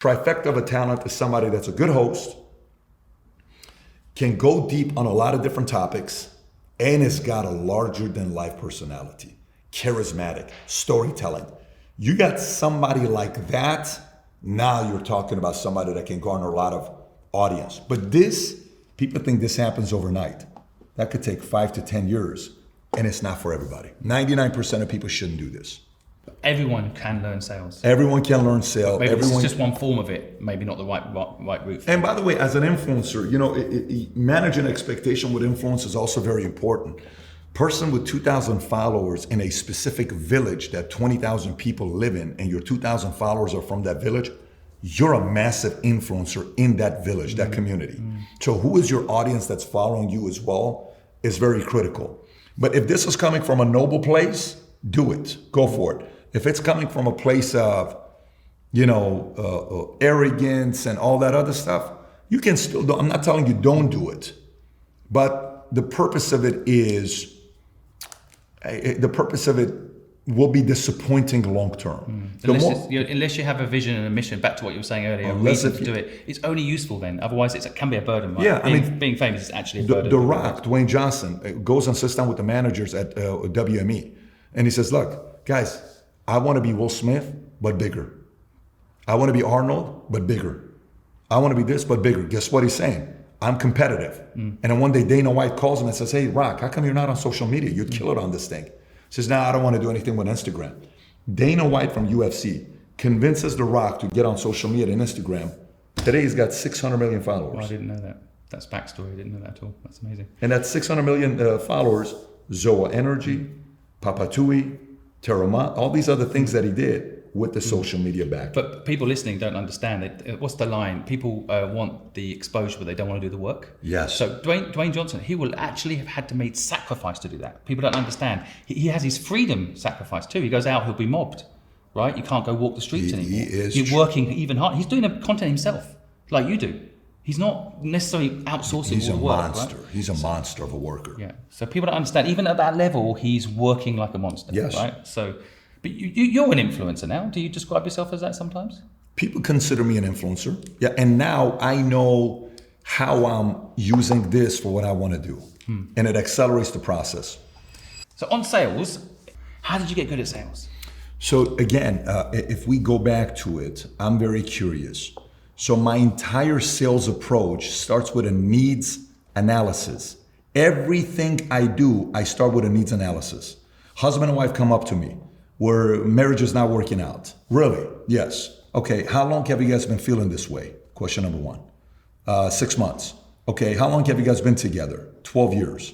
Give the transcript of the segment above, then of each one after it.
Trifecta of a talent is somebody that's a good host, can go deep on a lot of different topics, and has got a larger than life personality, charismatic, storytelling. You got somebody like that, now you're talking about somebody that can garner a lot of audience. But this, people think this happens overnight. That could take 5 to 10 years, and it's not for everybody. 99% of people shouldn't do this. Everyone can learn sales. Everyone can learn sales. Maybe this is just one form of it, maybe not the right route. And by the way, as an influencer, managing expectation with influence is also very important. Person with 2,000 followers in a specific village that 20,000 people live in, and your 2,000 followers are from that village, you're a massive influencer in that village, that community. So who is your audience that's following you as well is very critical. But if this is coming from a noble place, do it, go for it. If it's coming from a place of, arrogance and all that other stuff, you can still do. I'm not telling you don't do it, but the purpose of it will be disappointing long term. Unless you have a vision and a mission, back to what you were saying earlier, a reason to do it, it's only useful then. Otherwise, it can be a burden, right? Yeah, being famous is actually a burden. The Rock, Dwayne Johnson, goes and sits down with the managers at WME, and he says, "Look, guys, I want to be Will Smith, but bigger. I want to be Arnold, but bigger. I want to be this, but bigger." Guess what he's saying? I'm competitive. And then one day Dana White calls him and says, "Hey, Rock, how come you're not on social media? You'd kill it on this thing." He says, "No, I don't want to do anything with Instagram." Dana White from UFC convinces The Rock to get on social media and Instagram. Today he's got 600 million followers. Oh, I didn't know that. That's backstory. I didn't know that at all. That's amazing. And that 600 million followers, Zoa Energy, Papatui, Terama, all these other things that he did with the social media back. But people listening don't understand it. What's the line? People want the exposure, but they don't want to do the work. Yes. So Dwayne Johnson, he will actually have had to make sacrifice to do that. People don't understand. He has his freedom sacrifice too. He goes out, he'll be mobbed, right? You can't go walk the streets anymore. He's working even hard. He's doing the content himself, like you do. He's not necessarily outsourcing He's all the a work, monster. Right? He's a monster of a worker. Yeah. So people don't understand. Even at that level, he's working like a monster. Yes. Right. So, but you're an influencer now. Do you describe yourself as that sometimes? People consider me an influencer. Yeah. And now I know how I'm using this for what I want to do. And it accelerates the process. So on sales, how did you get good at sales? So again, if we go back to it, I'm very curious. So my entire sales approach starts with a needs analysis. Everything I do, I start with a needs analysis. Husband and wife come up to me where marriage is not working out. Really? Yes. Okay, how long have you guys been feeling this way? Question number one. 6 months. Okay, how long have you guys been together? 12 years.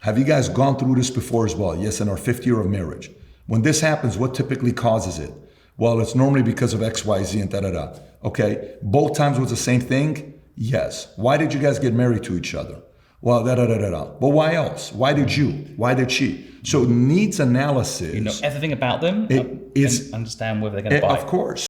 Have you guys gone through this before as well? Yes, in our 5th year of marriage. When this happens, what typically causes it? Well, it's normally because of X, Y, Z, and da-da-da. Okay, both times was the same thing? Yes. Why did you guys get married to each other? Well, da-da-da-da-da. But why else? Why did you? Why did she? So needs analysis. You know everything about them and understand whether they're going to buy. Of course.